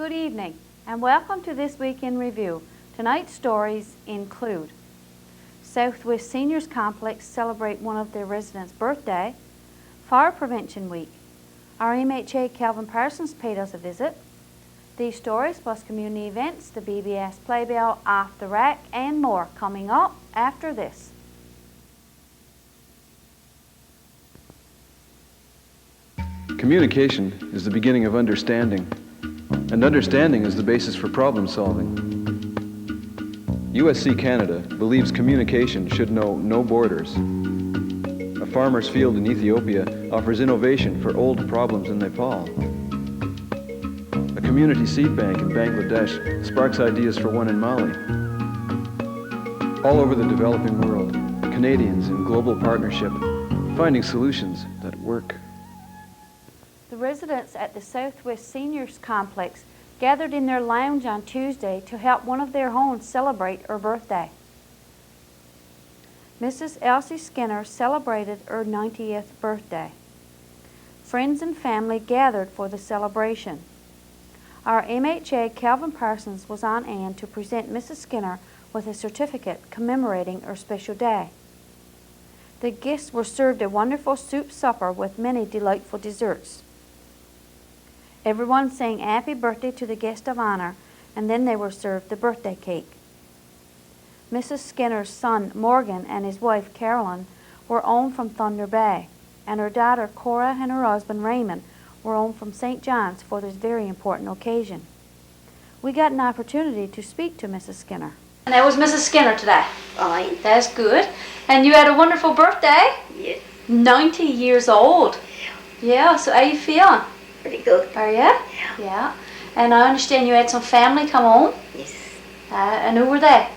Good evening and welcome to This Week in Review. Tonight's stories include Southwest Seniors Complex celebrate one of their residents' birthday, Fire Prevention Week, our MHA Calvin Parsons paid us a visit, these stories plus community events, the BBS Playbill, Off the Rack and more coming up after this. Communication is the beginning of understanding, and understanding is the basis for problem solving. USC Canada believes communication should know no borders. A farmer's field in Ethiopia offers innovation for old problems in Nepal. A community seed bank in Bangladesh sparks ideas for one in Mali. All over the developing world, Canadians in global partnership, finding solutions that work. The residents at the Southwest Seniors Complex gathered in their lounge on Tuesday to help one of their homes celebrate her birthday. Mrs. Elsie Skinner celebrated her 90th birthday. Friends and family gathered for the celebration. Our MHA Calvin Parsons was on hand to present Mrs. Skinner with a certificate commemorating her special day. The guests were served a wonderful soup supper with many delightful desserts. Everyone sang happy birthday to the guest of honor, and then they were served the birthday cake. Mrs. Skinner's son, Morgan, and his wife, Carolyn, were home from Thunder Bay, and her daughter, Cora, and her husband, Raymond, were home from St. John's for this very important occasion. We got an opportunity to speak to Mrs. Skinner. And that was Mrs. Skinner today? Fine. That's good. And you had a wonderful birthday? Yes. 90 years old. Yeah, so how you feeling? Pretty good. Are you? Yeah. Yeah. And I understand you had some family come home? Yes. And who were they?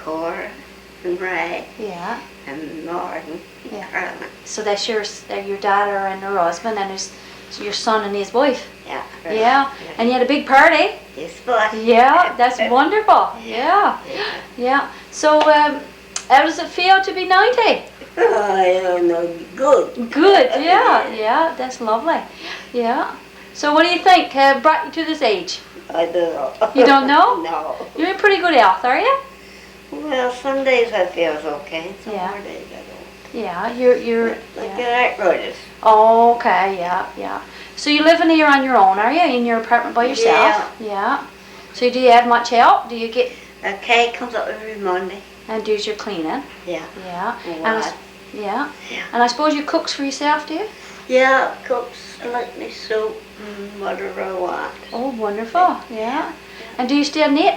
Cora and Ray Yeah. and Morgan and Yeah. Carolyn. So that's your daughter and her husband and your son and his wife? Yeah. Yeah. And you had a big party? Yes, boy. Yeah, that's wonderful. Yeah. Yeah. So how does it feel to be 90? I don't know. Good. Good, yeah. Yeah, that's lovely. Yeah. So what do you think brought you to this age? I don't know. You don't know? No. You're in pretty good health, are you? Well, some days I feel okay. Some Yeah. more days I don't. Yeah, you're Like yeah. arthritis. Oh, okay, yeah. So you're living here on your own, are you? In your apartment by yourself? Yeah. So do you have much help? Do you get A cake comes up every Monday. and does your cleaning? Yeah. Yeah. What? Yeah. Yeah. And I suppose you cooks for yourself, do you? Yeah, cooks like me soup and whatever I want. Oh, wonderful. Yeah. And do you still knit?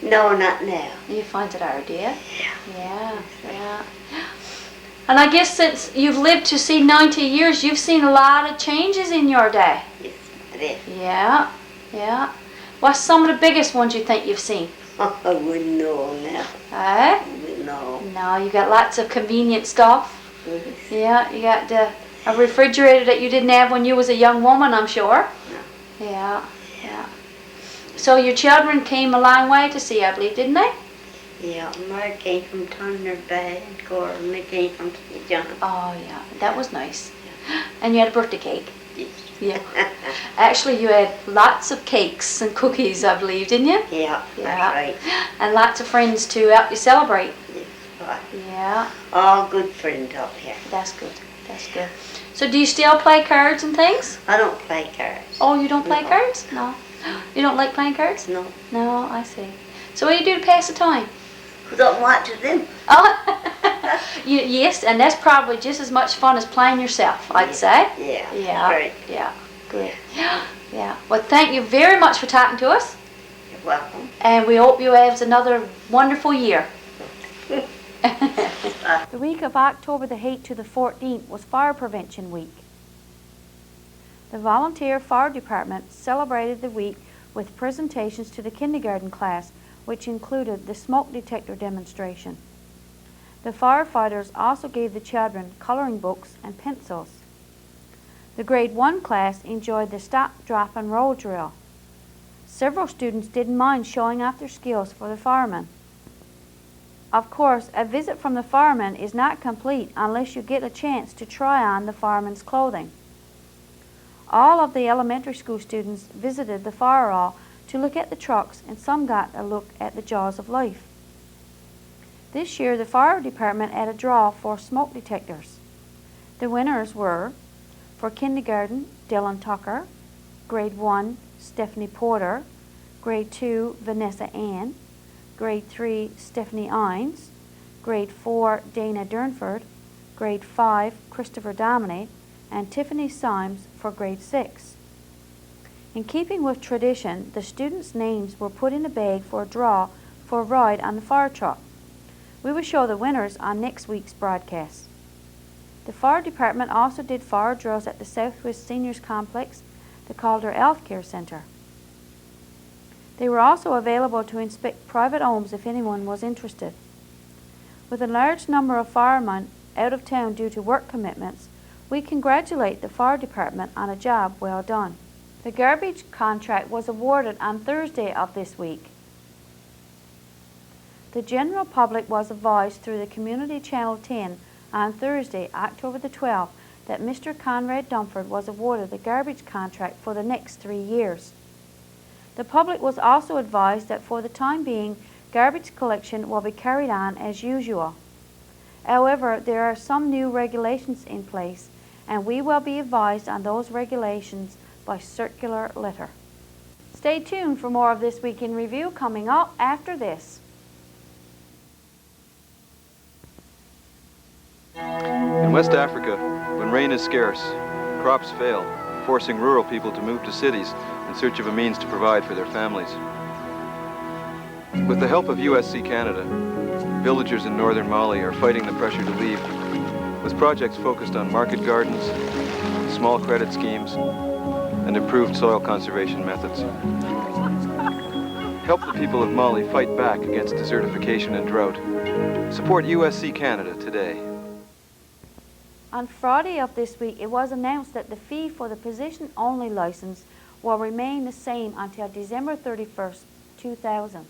No, not now. You find it hard, do you? Yeah. Yeah. And I guess since you've lived to see 90 years, you've seen a lot of changes in your day. Yes, it is. Yeah. What's some of the biggest ones you think you've seen? I wouldn't know now. Eh? I wouldn't know. No, you got lots of convenient stuff. Yes. Yeah, you got a refrigerator that you didn't have when you was a young woman, I'm sure. No. Yeah. So your children came a long way to see, I believe, didn't they? Yeah, Mary came from Thunder Bay and Cora and they came from St. John. Oh, yeah, that was nice. And you had a birthday cake. Yes. Yeah. Actually, you had lots of cakes and cookies, I believe, didn't you? Yeah, Yeah. that's right. And lots of friends to help you celebrate. Yes, right. Yeah, All good friends up here. that's good. So do you still play cards and things? I don't play cards. Oh, you don't play No. cards? No. You don't like playing cards? No. No, I see. So what do you do to pass the time? I don't watch them. Oh, yes, and that's probably just as much fun as playing yourself, I'd say. Yeah. Yeah. Right. Yeah. Good. Yeah. Well, thank you very much for talking to us, You're welcome. and we hope you have another wonderful year. The week of October the 8th to the 14th was Fire Prevention Week. The Volunteer Fire Department celebrated the week with presentations to the kindergarten class, which included the smoke detector demonstration. The firefighters also gave the children coloring books and pencils. The grade 1 class enjoyed the stop, drop, and roll drill. Several students didn't mind showing off their skills for the firemen. Of course, a visit from the fireman is not complete unless you get a chance to try on the fireman's clothing. All of the elementary school students visited the fire hall to look at the trucks, and some got a look at the jaws of life. This year, the fire department had a draw for smoke detectors. The winners were, for kindergarten, Dylan Tucker; grade 1, Stephanie Porter; grade 2, Vanessa Ann; grade 3, Stephanie Ines; grade 4, Dana Durnford; grade 5, Christopher Domine; and Tiffany Symes for grade 6. In keeping with tradition, the students' names were put in a bag for a draw for a ride on the fire truck. We will show the winners on next week's broadcast. The fire department also did fire drills at the Southwest Seniors Complex, the Calder Health Care Center. They were also available to inspect private homes if anyone was interested. With a large number of firemen out of town due to work commitments, we congratulate the fire department on a job well done. The garbage contract was awarded on Thursday of this week. The general public was advised through the Community Channel 10 on Thursday, October the 12th, that Mr. Conrad Dumford was awarded the garbage contract for the next 3 years. The public was also advised that for the time being, garbage collection will be carried on as usual. However, there are some new regulations in place, and we will be advised on those regulations by circular letter. Stay tuned for more of This Week in Review coming up after this. In West Africa, when rain is scarce, crops fail, forcing rural people to move to cities in search of a means to provide for their families. With the help of USC Canada, villagers in northern Mali are fighting the pressure to leave, with projects focused on market gardens, small credit schemes, and improved soil conservation methods. Help the people of Mali fight back against desertification and drought. Support USC Canada today. On Friday of this week, it was announced that the fee for the position-only license will remain the same until December 31st, 2000.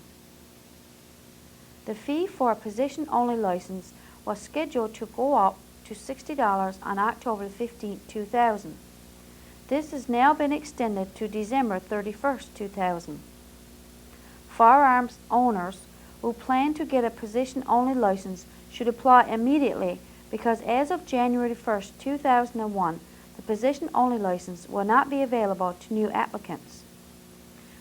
The fee for a position-only license was scheduled to go up to $60 on October 15, 2000. This has now been extended to December 31st, 2000. Firearms owners who plan to get a position-only license should apply immediately, because as of January 1st, 2001, the position-only license will not be available to new applicants.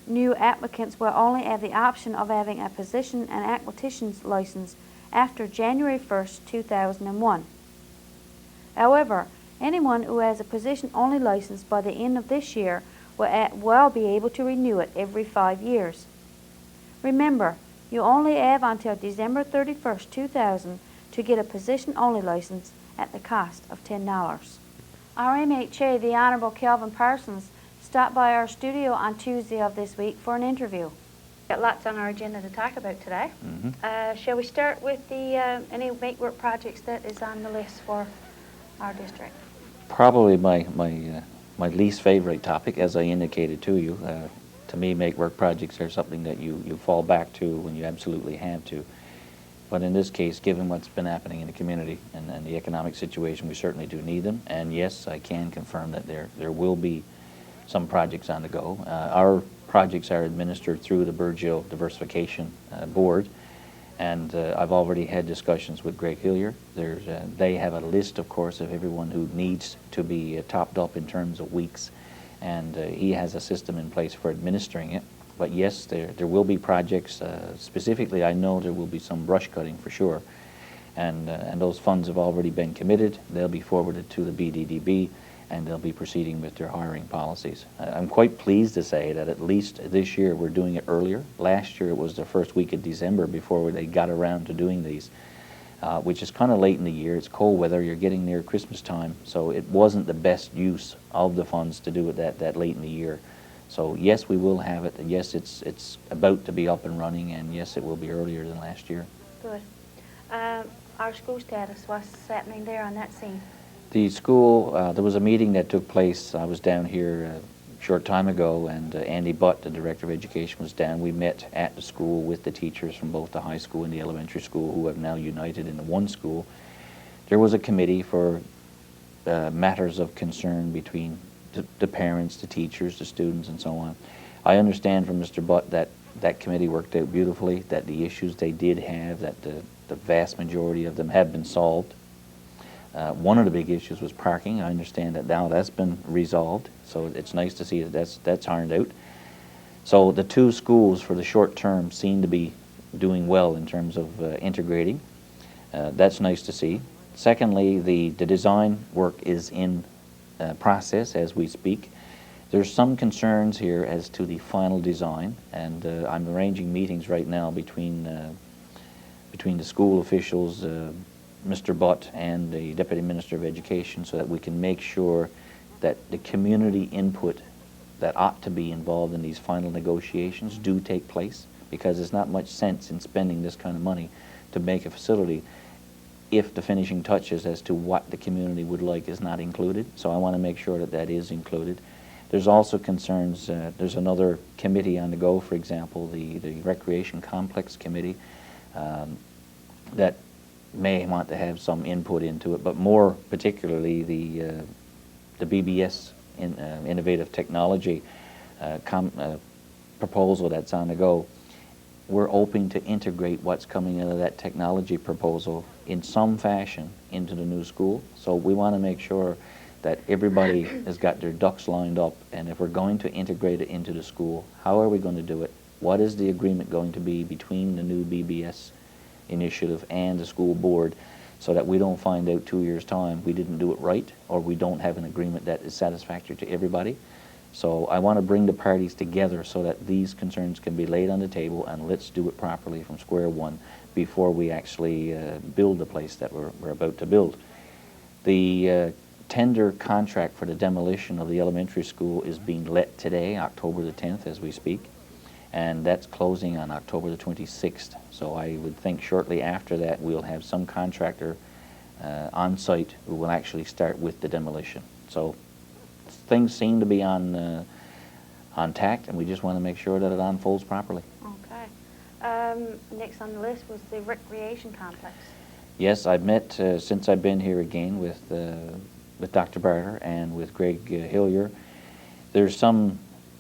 New applicants will only have the option of having a position and acquisitions license after January 1st, 2001. However, anyone who has a position-only license by the end of this year will be able to renew it every 5 years. Remember, you only have until December 31st, 2000 to get a position-only license at the cost of $10. Our MHA, the Honorable Kelvin Parsons, stopped by our studio on Tuesday of this week for an interview. Got lots on our agenda to talk about today. Shall we start with the any make work projects that is on the list for our district? Probably my least favorite topic, as I indicated to you. To me, make work projects are something that you fall back to when you absolutely have to. But in this case, given what's been happening in the community and the economic situation, we certainly do need them. And yes, I can confirm that there will be some projects on the go. Our projects are administered through the Burgeo Diversification Board, and I've already had discussions with Greg Hillier. They have a list, of course, of everyone who needs to be topped up in terms of weeks, and he has a system in place for administering it. But yes, there will be projects. Specifically, I know there will be some brush cutting for sure, and those funds have already been committed. They'll be forwarded to the BDDB, and they'll be proceeding with their hiring policies. I'm quite pleased to say that at least this year we're doing it earlier. Last year it was the first week of December before they got around to doing these, which is kind of late in the year. It's cold weather, you're getting near Christmas time, so it wasn't the best use of the funds to do it that late in the year. So yes, we will have it, and yes, it's about to be up and running, and yes, it will be earlier than last year. Good. Our school status, what's happening there on that scene? The school, there was a meeting that took place. I was down here a short time ago, and Andy Butt, the Director of Education, was down. We met at the school with the teachers from both the high school and the elementary school, who have now united into one school. There was a committee for matters of concern between the parents, the teachers, the students, and so on. I understand from Mr. Butt that that committee worked out beautifully, that the issues they did have, that the vast majority of them have been solved. One of the big issues was parking. I understand that now that's been resolved, so it's nice to see that that's ironed out. So the two schools for the short term seem to be doing well in terms of integrating. That's nice to see. Secondly, the design work is in process as we speak. There's some concerns here as to the final design, and I'm arranging meetings right now between the school officials, Mr. Butt and the Deputy Minister of Education, so that we can make sure that the community input that ought to be involved in these final negotiations do take place, because there's not much sense in spending this kind of money to make a facility if the finishing touches as to what the community would like is not included. So I want to make sure that that is included. There's also concerns, there's another committee on the go, for example, the Recreation Complex Committee, that may want to have some input into it, but more particularly the BBS Innovative Technology proposal that's on the go. We're hoping to integrate what's coming out of that technology proposal in some fashion into the new school. So we want to make sure that everybody has got their ducks lined up, and if we're going to integrate it into the school, how are we going to do it? What is the agreement going to be between the new BBS initiative and the school board, so that we don't find out 2 years' time we didn't do it right, or we don't have an agreement that is satisfactory to everybody. So I want to bring the parties together so that these concerns can be laid on the table, and let's do it properly from square one before we actually build the place that we're about to build. The tender contract for the demolition of the elementary school is being let today, October the 10th, as we speak, and that's closing on October the 26th. So I would think shortly after that we'll have some contractor on site who will actually start with the demolition. So things seem to be on tact, and we just want to make sure that it unfolds properly. Okay. Next on the list was the recreation complex. Yes, I've met since I've been here again with Dr. Barter and with Greg Hillier. There's some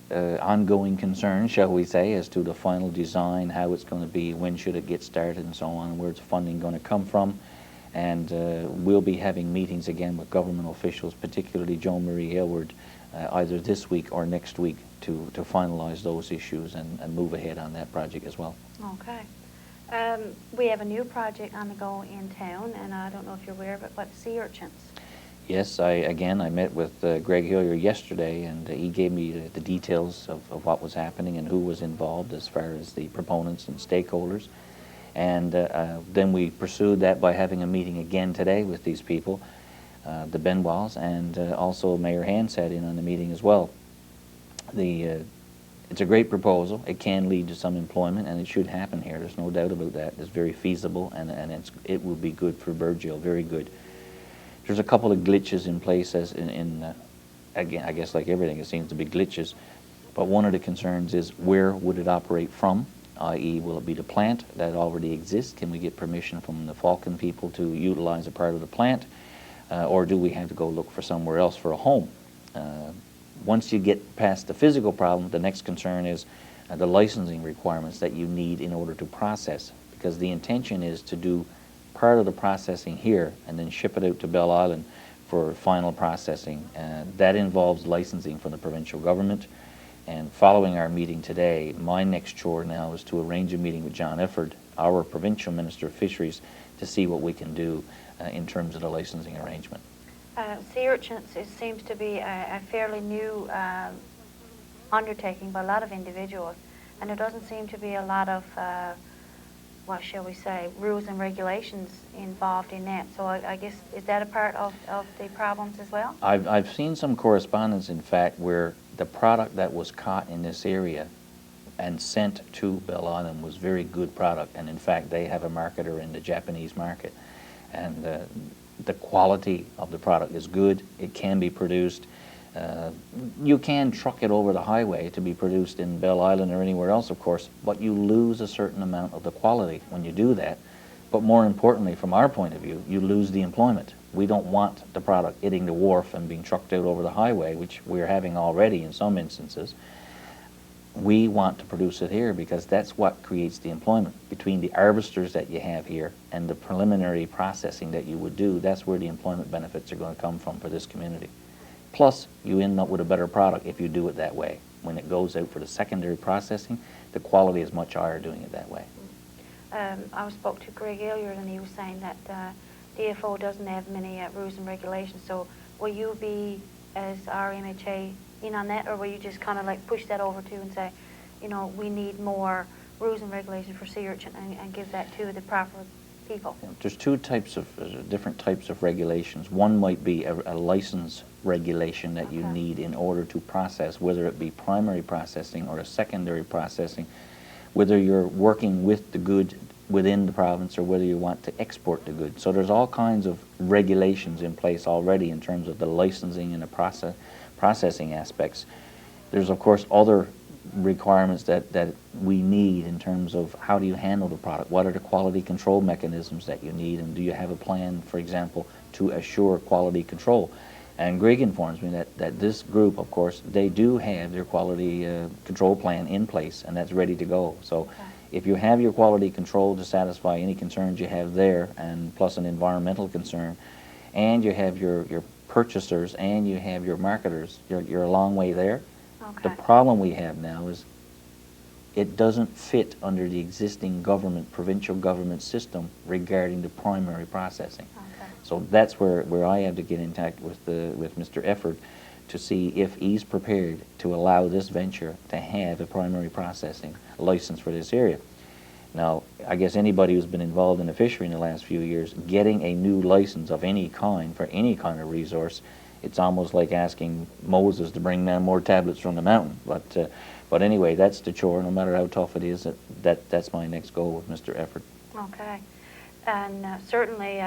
ongoing concern, shall we say, as to the final design, how it's going to be, when should it get started, and so on, and where's funding going to come from. And we'll be having meetings again with government officials, particularly Joan Marie Aylward, either this week or next week to finalize those issues and move ahead on that project as well. Okay. We have a new project on the go in town, and I don't know if you're aware of it, but sea urchins. Yes, I met with Greg Hillier yesterday, and he gave me the details of what was happening and who was involved as far as the proponents and stakeholders. And then we pursued that by having a meeting again today with these people, the Benoits, and also Mayor Hand sat in on the meeting as well. It's a great proposal. It can lead to some employment, and it should happen here. There's no doubt about that. It's very feasible, and it will be good for Burgeo, very good. There's a couple of glitches in place, as again, I guess like everything, it seems to be glitches. But one of the concerns is, where would it operate from? I.e., will it be the plant that already exists? Can we get permission from the Falcon people to utilize a part of the plant? Or do we have to go look for somewhere else for a home? Once you get past the physical problem, the next concern is the licensing requirements that you need in order to process. Because the intention is to do part of the processing here and then ship it out to Bell Island for final processing. That involves licensing from the provincial government. And following our meeting today, my next chore now is to arrange a meeting with John Ifford, our Provincial Minister of Fisheries, to see what we can do in terms of the licensing arrangement. Sea urchins, it seems to be a fairly new undertaking by a lot of individuals, and there doesn't seem to be a lot of, what shall we say, rules and regulations involved in that. So I guess, is that a part of the problems as well? I've seen some correspondence, in fact, where the product that was caught in this area and sent to Bell Island was very good product, and in fact they have a marketer in the Japanese market, and the quality of the product is good. It can be produced. You can truck it over the highway to be produced in Bell Island or anywhere else, of course, but you lose a certain amount of the quality when you do that. But more importantly, from our point of view, you lose the employment. We don't want the product hitting the wharf and being trucked out over the highway, which we're having already in some instances. we want to produce it here because that's what creates the employment. Between the harvesters that you have here and the preliminary processing that you would do, that's where the employment benefits are going to come from for this community. Plus, you end up with a better product if you do it that way. When it goes out for the secondary processing, the quality is much higher doing it that way. I spoke to Greg earlier, and he was saying that DFO doesn't have many rules and regulations. So will you be, as our MHA, in on that, or will you just kind of like push that over to and say, you know, we need more rules and regulations for sea urchin, and give that to the proper people? There's two types of different types of regulations. One might be a license regulation that you need in order to process, whether it be primary processing or a secondary processing, whether you're working with the good within the province or whether you want to export the good. So there's all kinds of regulations in place already in terms of the licensing and the processing aspects. There's of course other requirements that we need in terms of how do you handle the product, what are the quality control mechanisms that you need, and do you have a plan, for example, to assure quality control. And Greg informs me that this group, of course, they do have their quality control plan in place, and that's ready to go. So if you have your quality control to satisfy any concerns you have there, and plus an environmental concern, and you have your purchasers and you have your marketers, you're a long way there. The problem we have now is it doesn't fit under the existing government, provincial government system regarding the primary processing. So that's where I have to get in touch with Mr. Efford to see if he's prepared to allow this venture to have a primary processing license for this area. Now, I guess anybody who's been involved in the fishery in the last few years, getting a new license of any kind for any kind of resource, it's almost like asking Moses to bring down more tablets from the mountain. But anyway, that's the chore. No matter how tough it is, that's my next goal with Mr. Efford. Okay. And certainly,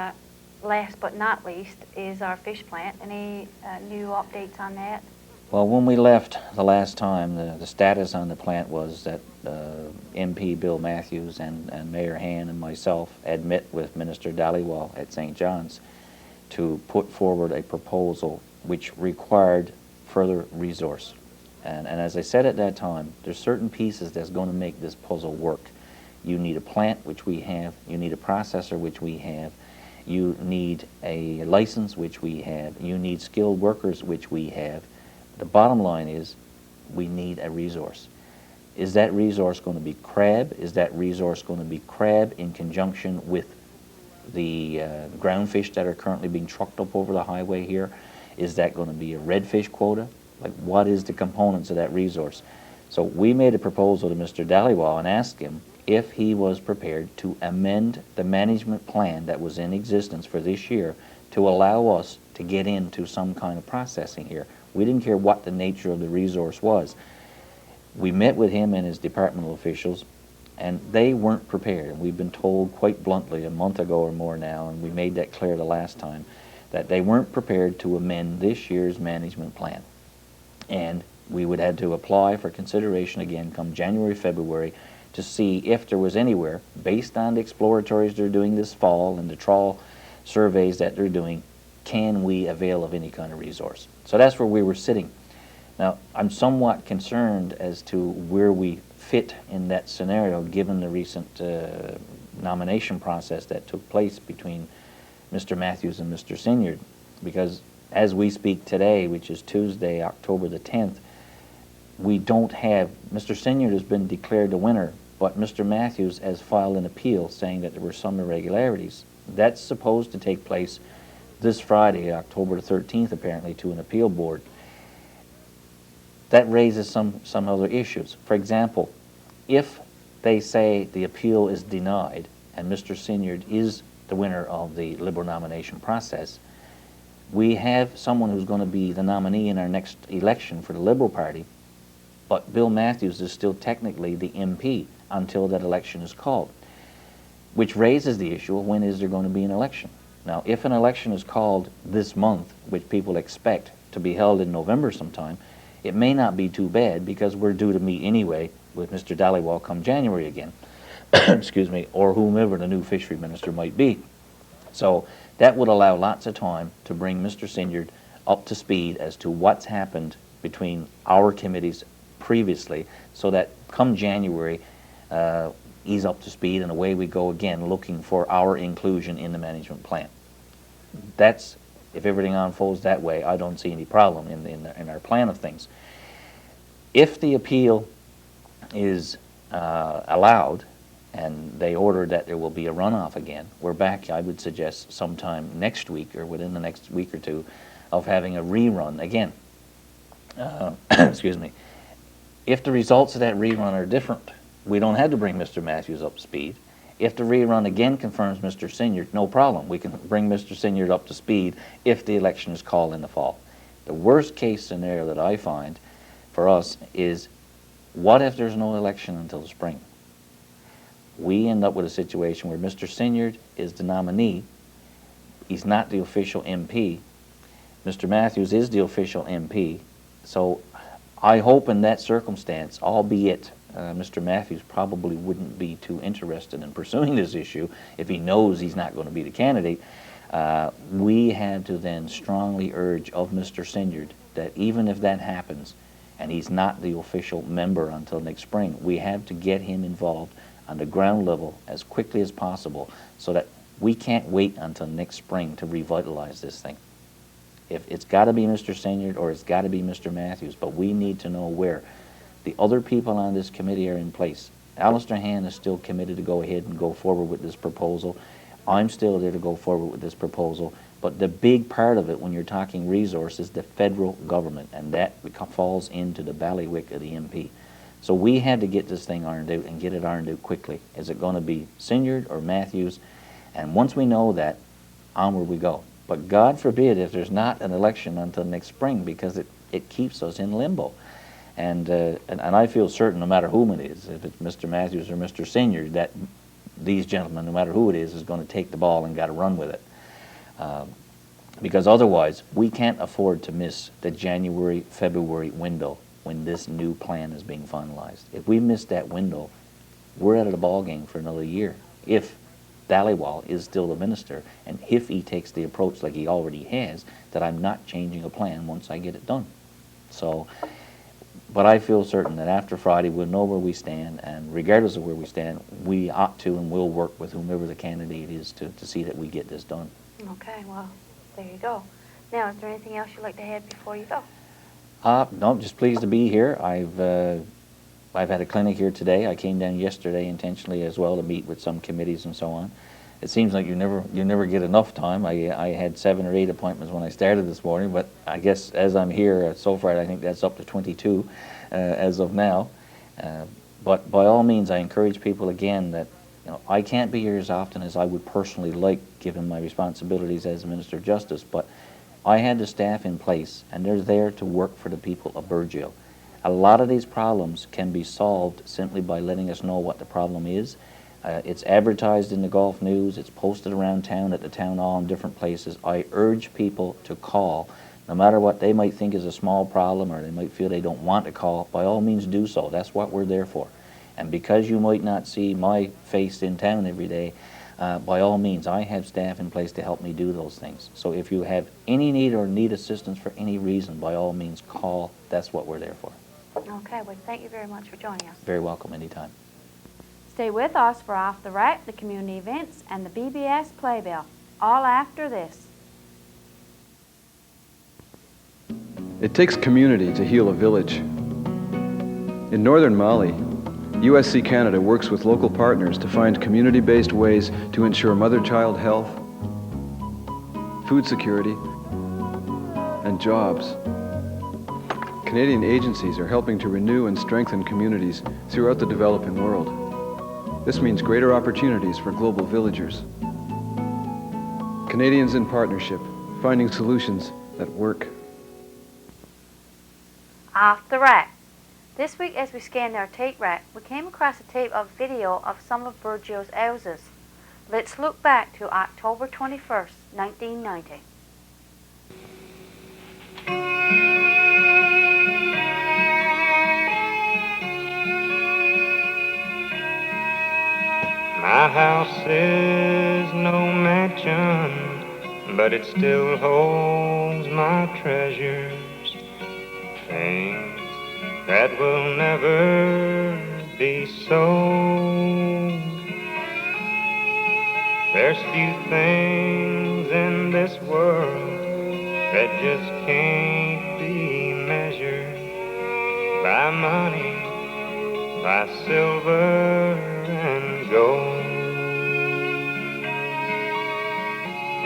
last but not least, is our fish plant. Any new updates on that? Well, when we left the last time, the status on the plant was that MP Bill Matthews and Mayor Han and myself had met with Minister Dhaliwal at St. John's to put forward a proposal which required further resource. And as I said at that time, there's certain pieces that's going to make this puzzle work. You need a plant, which we have. You need a processor, which we have. You need a license, which we have. You need skilled workers, which we have. The bottom line is we need a resource. Is that resource going to be crab? Is that resource going to be crab in conjunction with the ground fish that are currently being trucked up over the highway here? Is that going to be a redfish quota? Like, what is the components of that resource? So we made a proposal to Mr. Dhaliwal and asked him if he was prepared to amend the management plan that was in existence for this year to allow us to get into some kind of processing here. We didn't care what the nature of the resource was. We met with him and his departmental officials, and they weren't prepared. And we've been told quite bluntly a month ago or more now, and we made that clear the last time, that they weren't prepared to amend this year's management plan. And we would have to apply for consideration again come January, February, to see if there was anywhere, based on the exploratories they're doing this fall and the trawl surveys that they're doing, can we avail of any kind of resource? So that's where we were sitting. Now, I'm somewhat concerned as to where we fit in that scenario, given the recent nomination process that took place between Mr. Matthews and Mr. Sinyard, because as we speak today, which is Tuesday, October the 10th, we don't have, Mr. Sinyard has been declared the winner, but Mr. Matthews has filed an appeal saying that there were some irregularities. That's supposed to take place this Friday, October the 13th, apparently, to an appeal board. That raises some other issues. For example, if they say the appeal is denied and Mr. Sinyard is the winner of the Liberal nomination process, we have someone who's going to be the nominee in our next election for the Liberal Party, but Bill Matthews is still technically the MP until that election is called, which raises the issue of when is there going to be an election. Now, if an election is called this month, which people expect to be held in November sometime, it may not be too bad because we're due to meet anyway with Mr. Dhaliwal come January again, excuse me, or whomever the new fishery minister might be. So that would allow lots of time to bring Mr. Sinyard up to speed as to what's happened between our committee's previously, so that come January, he's up to speed, and away we go again, looking for our inclusion in the management plan. That's, if everything unfolds that way, I don't see any problem in our plan of things. If the appeal is allowed, and they order that there will be a runoff again, we're back, I would suggest, sometime next week or within the next week or two of having a rerun again. Excuse me. If the results of that rerun are different, we don't have to bring Mr. Matthews up to speed. If the rerun again confirms Mr. Sinyard, no problem. We can bring Mr. Sinyard up to speed if the election is called in the fall. The worst case scenario that I find for us is, what if there's no election until the spring? We end up with a situation where Mr. Sinyard is the nominee. He's not the official MP. Mr. Matthews is the official MP. So I hope in that circumstance, albeit Mr. Matthews probably wouldn't be too interested in pursuing this issue if he knows he's not going to be the candidate, we had to then strongly urge of Mr. Sinyard that even if that happens and he's not the official member until next spring, we have to get him involved on the ground level as quickly as possible, so that we can't wait until next spring to revitalize this thing. If it's got to be Mr. Sinyard or it's got to be Mr. Matthews, but we need to know where. The other people on this committee are in place. Alistair Hand is still committed to go ahead and go forward with this proposal. I'm still there to go forward with this proposal. But the big part of it, when you're talking resources, the federal government, and that falls into the bailiwick of the MP. So we had to get this thing ironed out and get it ironed out quickly. Is it going to be Sinyard or Matthews? And once we know that, onward we go. But God forbid if there's not an election until next spring, because it keeps us in limbo. And I feel certain, no matter whom it is, if it's Mr. Matthews or Mr. Sinyard, that these gentlemen, no matter who it is going to take the ball and got to run with it. Because otherwise, we can't afford to miss the January-February window when this new plan is being finalized. If we miss that window, we're out of the ball game for another year. If Dhaliwal is still the minister, and if he takes the approach like he already has, that I'm not changing a plan once I get it done. So, but I feel certain that after Friday we'll know where we stand, and regardless of where we stand, we ought to and will work with whomever the candidate is to see that we get this done. Okay, well, there you go. Now, is there anything else you'd like to add before you go? No, just pleased to be here. I've had a clinic here today. I came down yesterday intentionally as well to meet with some committees and so on. It seems like you never get enough time. I had 7 or 8 appointments when I started this morning, but I guess as I'm here so far, I think that's up to 22 as of now. But by all means, I encourage people again that I can't be here as often as I would personally like, given my responsibilities as Minister of Justice, but I had the staff in place, and they're there to work for the people of Burgeo. A lot of these problems can be solved simply by letting us know what the problem is. It's advertised in the Gulf News, it's posted around town at the town hall in different places. I urge people to call, no matter what they might think is a small problem or they might feel they don't want to call, by all means do so. That's what we're there for. And because you might not see my face in town every day, by all means, I have staff in place to help me do those things. So if you have any need or need assistance for any reason, by all means call. That's what we're there for. Okay, well, thank you very much for joining us. Very welcome anytime. Stay with us for Off the Rack, the community events, and the BBS Playbill, all after this. It takes community to heal a village. In northern Mali, USC Canada works with local partners to find community-based ways to ensure mother-child health, food security, and jobs. Canadian agencies are helping to renew and strengthen communities throughout the developing world. This means greater opportunities for global villagers. Canadians in partnership, finding solutions that work. Off the Rack. This week, as we scanned our tape rack, we came across a tape of video of some of Burgeo's houses. Let's look back to October 21st, 1990. My house is no mansion, but it still holds my treasures. Things that will never be sold. There's few things in this world that just can't be measured by money, by silver and gold.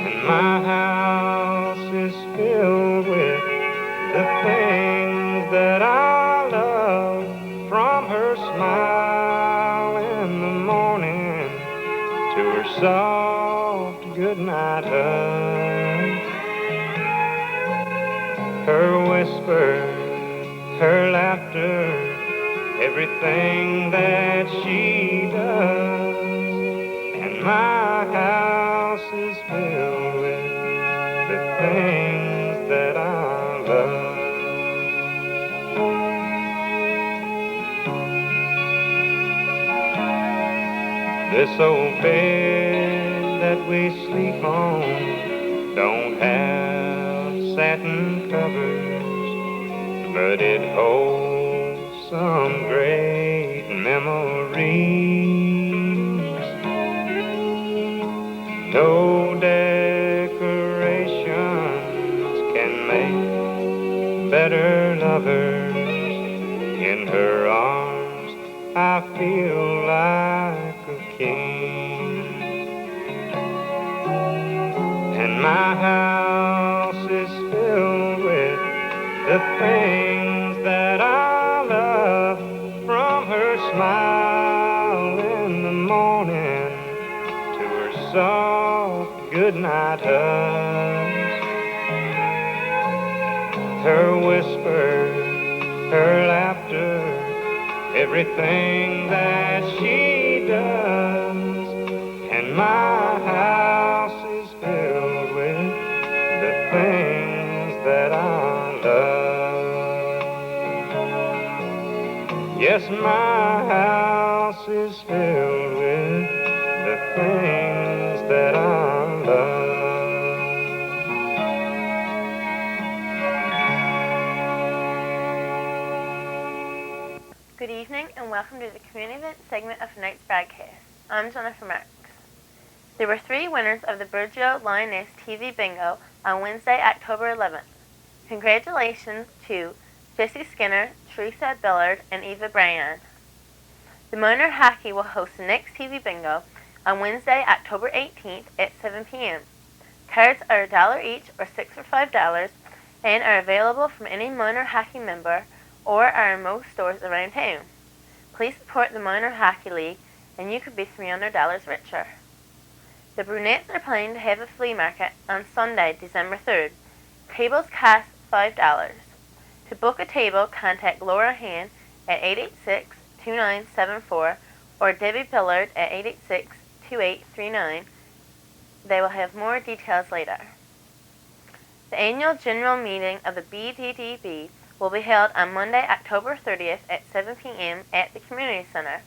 And my house is filled with the things that I love, from her smile in the morning to her soft goodnight hug, her whisper, her laughter, everything that she does. And my house is filled with the things that I love. This old bed that we sleep on don't have satin covers, but it holds some great memories. No decorations can make better lovers. In her arms I feel like a king. And my house is filled with the things that I love, from her smile in the morning to her soft goodnight hugs, her whisper, her laughter, everything that she does. And my house is filled with the things that I love. Yes, my house is filled with the things that I love. Good evening and welcome to the community event segment of tonight's broadcast. I'm Jennifer Marks. There were 3 winners of the Burgeo Lioness TV Bingo on Wednesday, October 11th. Congratulations to Jessie Skinner, Teresa Billard, and Eva Bryan. The Minor Hockey will host the next TV Bingo on Wednesday, October 18th at 7 p.m. Cards are $1 each or 6 for $5 and are available from any Minor Hockey member or are in most stores around town. Please support the Minor Hockey League and you could be $300 richer. The Brunettes are planning to have a flea market on Sunday, December 3rd. Tables cost $5. To book a table, contact Laura Han at 886-2974 or Debbie Billard at 886-2839. They will have more details later. The annual general meeting of the BDDB will be held on Monday, October 30th at 7 p.m. at the Community Center.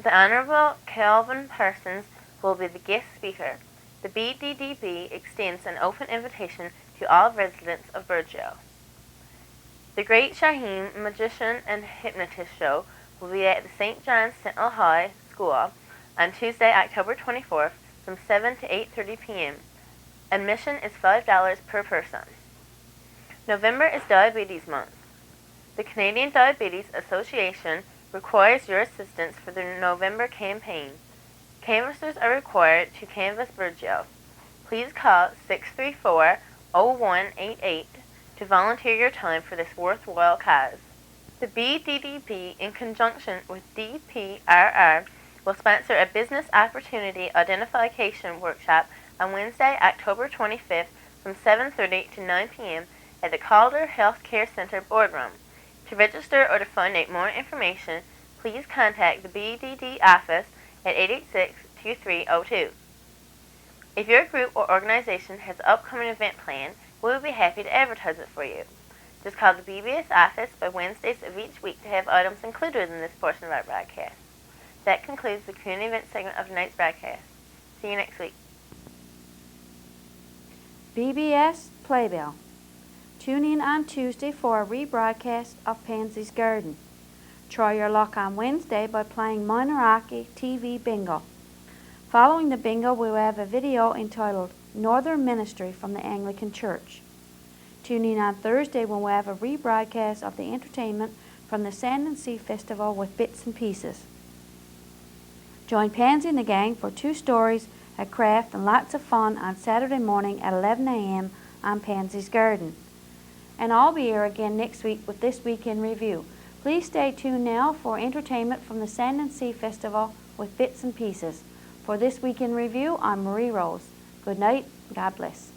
The Honorable Calvin Parsons will be the guest speaker. The BDDB extends an open invitation to all residents of Burgeo. The Great Shaheem Magician and Hypnotist Show will be at the St. John's Sentinel High School on Tuesday, October 24th from 7 to 8:30 p.m. Admission is $5 per person. November is Diabetes Month. The Canadian Diabetes Association requires your assistance for the November campaign. Canvassers are required to canvass Burgeo. Please call 634-0188 to volunteer your time for this worthwhile cause. The BDDB, in conjunction with DPRR, will sponsor a business opportunity identification workshop on Wednesday, October 25th from 7:30 to 9 p.m. at the Calder Healthcare Center boardroom. To register or to find out more information, please contact the BDD office at 886-2302. If your group or organization has an upcoming event planned, we will be happy to advertise it for you. Just call the BBS office by Wednesdays of each week to have items included in this portion of our broadcast. That concludes the community event segment of tonight's broadcast. See you next week. BBS Playbill. Tune in on Tuesday for a rebroadcast of Pansy's Garden. Try your luck on Wednesday by playing Minoraki TV Bingo. Following the bingo, we will have a video entitled Northern Ministry from the Anglican Church. Tune in on Thursday when we have a rebroadcast of the entertainment from the Sand and Sea Festival with bits and pieces. Join Pansy and the gang for 2 stories, a craft, and lots of fun on Saturday morning at 11 a.m. on Pansy's Garden. And I'll be here again next week with This Week in Review. Please stay tuned now for entertainment from the Sand and Sea Festival with bits and pieces. For This Week in Review, I'm Marie Rose. Good night. God bless.